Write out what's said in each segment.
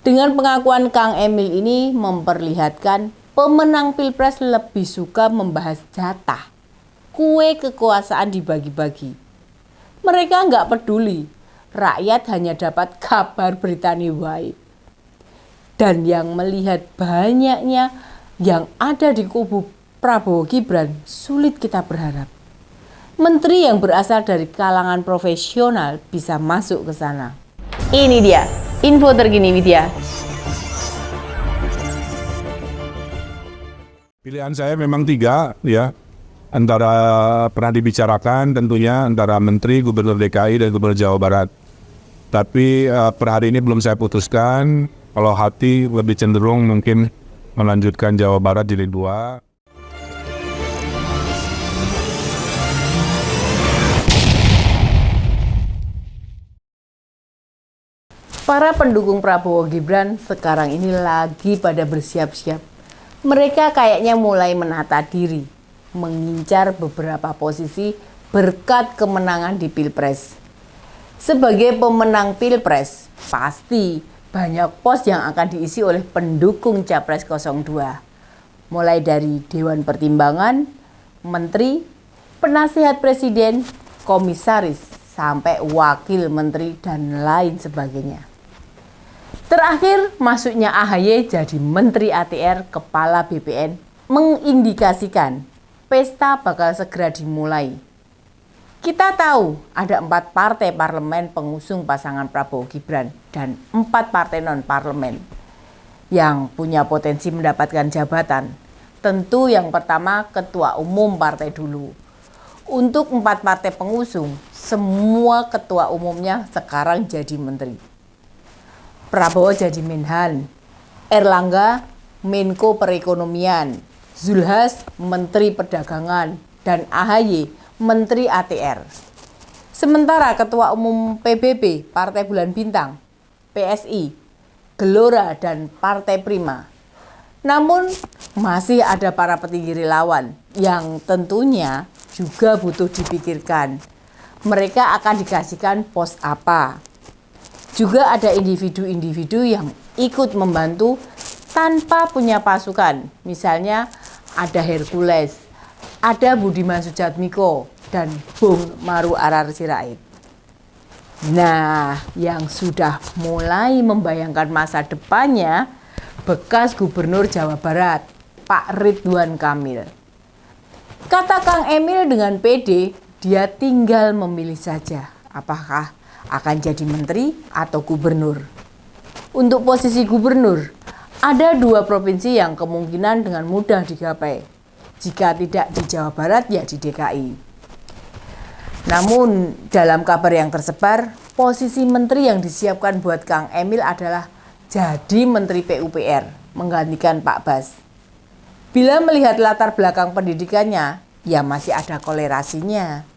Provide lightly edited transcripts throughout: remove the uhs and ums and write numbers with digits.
Dengan pengakuan Kang Emil ini memperlihatkan pemenang Pilpres lebih suka membahas jatah, kue kekuasaan dibagi-bagi. Mereka nggak peduli, rakyat hanya dapat kabar berita niwai. Dan yang melihat banyaknya yang ada di kubu Prabowo Gibran, sulit kita berharap menteri yang berasal dari kalangan profesional bisa masuk ke sana. Ini dia info terkini Widya. Pilihan saya memang 3 ya. Antara pernah dibicarakan tentunya antara Menteri, Gubernur DKI, dan Gubernur Jawa Barat. Tapi per hari ini belum saya putuskan. Kalau hati lebih cenderung mungkin melanjutkan Jawa Barat jilid 2. Para pendukung Prabowo Gibran sekarang ini lagi pada bersiap-siap. Mereka kayaknya mulai menata diri, mengincar beberapa posisi berkat kemenangan di Pilpres. Sebagai pemenang Pilpres, pasti banyak pos yang akan diisi oleh pendukung Capres 02. Mulai dari Dewan Pertimbangan, Menteri, Penasihat Presiden, Komisaris, sampai Wakil Menteri, dan lain sebagainya. Terakhir, masuknya AHY jadi Menteri ATR Kepala BPN mengindikasikan pesta bakal segera dimulai. Kita tahu ada 4 partai parlemen pengusung pasangan Prabowo Gibran dan 4 partai non-parlemen yang punya potensi mendapatkan jabatan. Tentu yang pertama ketua umum partai dulu. Untuk 4 partai pengusung, semua ketua umumnya sekarang jadi menteri. Prabowo jadi Menhan, Erlangga Menko Perekonomian, Zulhas Menteri Perdagangan, dan AHY Menteri ATR. Sementara Ketua Umum PBB Partai Bulan Bintang, PSI, Gelora, dan Partai Prima. Namun masih ada para petinggi relawan yang tentunya juga butuh dipikirkan. Mereka akan dikasihkan pos apa? Juga ada individu-individu yang ikut membantu tanpa punya pasukan. Misalnya ada Hercules, ada Budiman Sujatmiko, dan Bung Maru Arar Sirait. Nah, yang sudah mulai membayangkan masa depannya, bekas Gubernur Jawa Barat, Pak Ridwan Kamil. Kata Kang Emil dengan pede, dia tinggal memilih saja apakah akan jadi menteri atau gubernur. Untuk posisi gubernur, ada 2 provinsi yang kemungkinan dengan mudah digapai. Jika tidak di Jawa Barat, ya di DKI. Namun, dalam kabar yang tersebar, posisi menteri yang disiapkan buat Kang Emil adalah jadi Menteri PUPR, menggantikan Pak Bas. Bila melihat latar belakang pendidikannya, ya masih ada kolerasinya.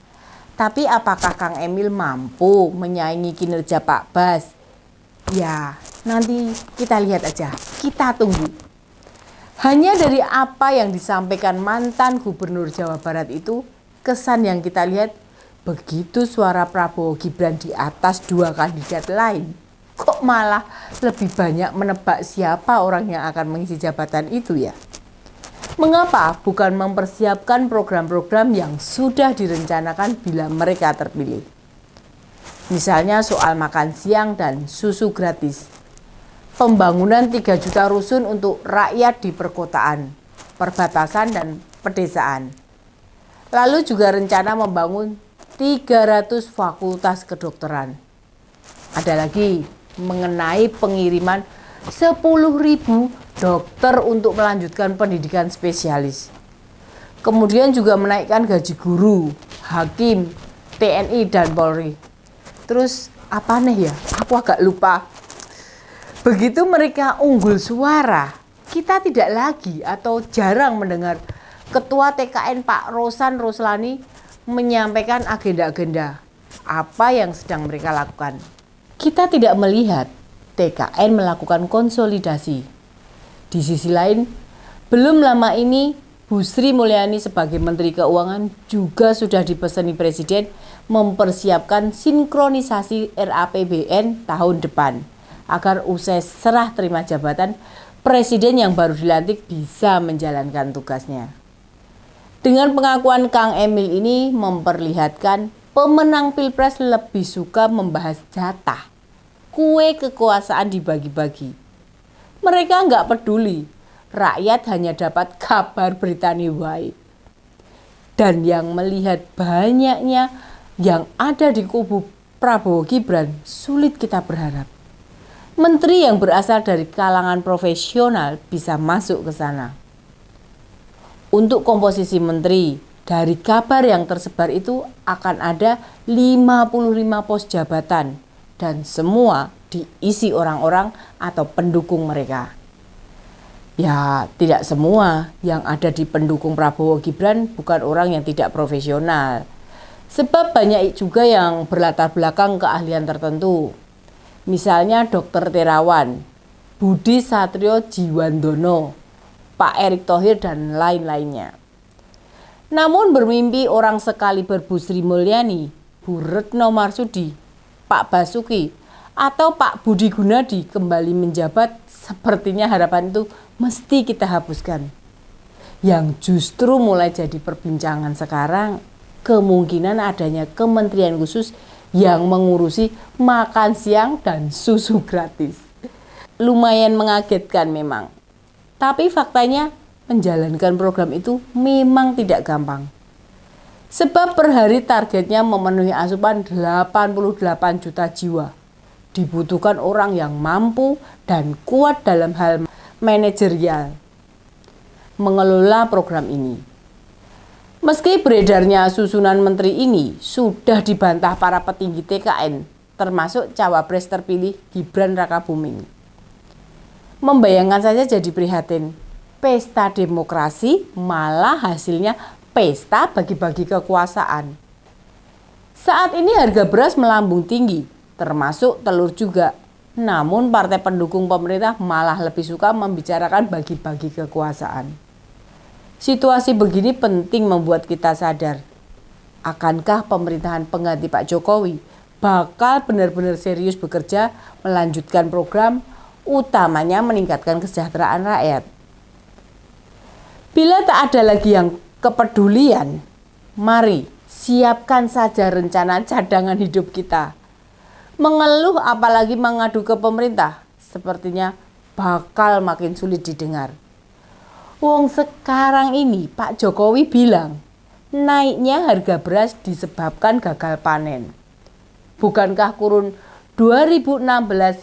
Tapi apakah Kang Emil mampu menyaingi kinerja Pak Bas? Ya, nanti kita lihat aja, kita tunggu. Hanya dari apa yang disampaikan mantan Gubernur Jawa Barat itu, kesan yang kita lihat begitu suara Prabowo Gibran di atas 2 kandidat lain. Kok malah lebih banyak menebak siapa orang yang akan mengisi jabatan itu ya? Mengapa bukan mempersiapkan program-program yang sudah direncanakan bila mereka terpilih? Misalnya soal makan siang dan susu gratis. Pembangunan 3 juta rusun untuk rakyat di perkotaan, perbatasan, dan pedesaan. Lalu juga rencana membangun 300 fakultas kedokteran. Ada lagi mengenai pengiriman 10.000 dokter untuk melanjutkan pendidikan spesialis. Kemudian juga menaikkan gaji guru, hakim, TNI, dan Polri. Terus apa nih ya? Aku agak lupa. Begitu mereka unggul suara, kita tidak lagi atau jarang mendengar Ketua TKN Pak Rosan Roslani menyampaikan agenda-agenda apa yang sedang mereka lakukan. Kita tidak melihat TKN melakukan konsolidasi. Di sisi lain, belum lama ini Bu Sri Mulyani sebagai Menteri Keuangan juga sudah dipesani Presiden mempersiapkan sinkronisasi RAPBN tahun depan agar usai serah terima jabatan, presiden yang baru dilantik bisa menjalankan tugasnya. Dengan pengakuan Kang Emil ini memperlihatkan pemenang Pilpres lebih suka membahas jatah, kue kekuasaan dibagi-bagi. Mereka nggak peduli, rakyat hanya dapat kabar berita niwai. Dan yang melihat banyaknya yang ada di kubu Prabowo Gibran, sulit kita berharap menteri yang berasal dari kalangan profesional bisa masuk ke sana. Untuk komposisi menteri, dari kabar yang tersebar itu akan ada 55 pos jabatan dan semua diisi orang-orang atau pendukung mereka. Ya, tidak semua yang ada di pendukung Prabowo Gibran bukan orang yang tidak profesional. Sebab banyak juga yang berlatar belakang keahlian tertentu. Misalnya Dr. Terawan, Budi Satrio Jiwandono, Pak Erick Thohir dan lain-lainnya. Namun bermimpi orang sekaliber Bu Sri Mulyani, Bu Retno Marsudi, Pak Basuki, atau Pak Budi Gunadi kembali menjabat, sepertinya harapan itu mesti kita hapuskan. Yang justru mulai jadi perbincangan sekarang, kemungkinan adanya kementerian khusus yang mengurusi makan siang dan susu gratis. Lumayan mengagetkan memang. Tapi faktanya menjalankan program itu memang tidak gampang. Sebab per hari targetnya memenuhi asupan 88 juta jiwa. Dibutuhkan orang yang mampu dan kuat dalam hal manajerial mengelola program ini. Meski beredarnya susunan menteri ini sudah dibantah para petinggi TKN, termasuk cawapres terpilih Gibran Rakabuming. Membayangkan saja jadi prihatin. Pesta demokrasi malah hasilnya pesta bagi-bagi kekuasaan. Saat ini harga beras melambung tinggi, termasuk telur juga. Namun partai pendukung pemerintah malah lebih suka membicarakan bagi-bagi kekuasaan. Situasi begini penting membuat kita sadar. Akankah pemerintahan pengganti Pak Jokowi bakal benar-benar serius bekerja melanjutkan program, utamanya meningkatkan kesejahteraan rakyat? Bila tak ada lagi yang kepedulian, mari siapkan saja rencana cadangan hidup kita. Mengeluh apalagi mengadu ke pemerintah, sepertinya bakal makin sulit didengar. Wong sekarang ini Pak Jokowi bilang, naiknya harga beras disebabkan gagal panen. Bukankah kurun 2016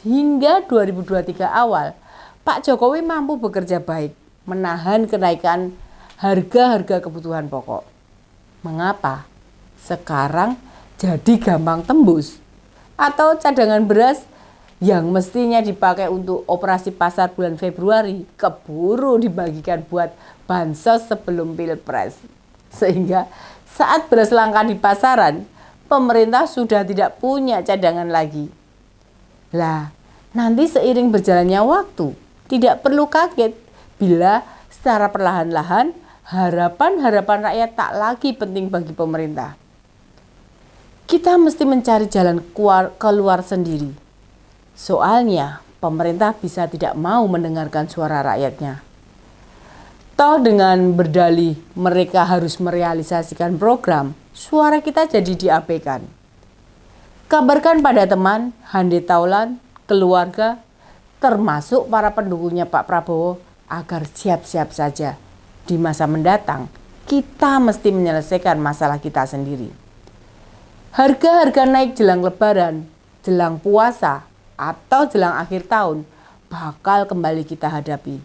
hingga 2023 awal, Pak Jokowi mampu bekerja baik, menahan kenaikan harga-harga kebutuhan pokok. Mengapa sekarang jadi gampang tembus? Atau cadangan beras yang mestinya dipakai untuk operasi pasar bulan Februari keburu dibagikan buat bansos sebelum Pilpres. Sehingga saat beras langka di pasaran, pemerintah sudah tidak punya cadangan lagi. Lah, nanti seiring berjalannya waktu, tidak perlu kaget bila secara perlahan-lahan harapan-harapan rakyat tak lagi penting bagi pemerintah. Kita mesti mencari jalan keluar sendiri. Soalnya pemerintah bisa tidak mau mendengarkan suara rakyatnya. Toh dengan berdalih mereka harus merealisasikan program, suara kita jadi diabaikan. Kabarkan pada teman, hande taulan, keluarga, termasuk para pendukungnya Pak Prabowo agar siap-siap saja. Di masa mendatang, kita mesti menyelesaikan masalah kita sendiri. Harga-harga naik jelang lebaran, jelang puasa, atau jelang akhir tahun bakal kembali kita hadapi.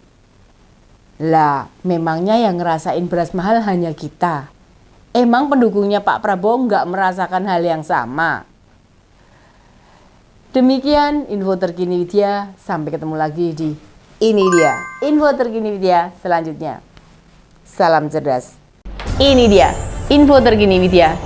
Lah, memangnya yang ngerasain beras mahal hanya kita. Emang pendukungnya Pak Prabowo nggak merasakan hal yang sama? Demikian info terkini Widya, sampai ketemu lagi di Ini Dia, info terkini Widya selanjutnya. Salam cerdas. Ini dia, info terkini Widya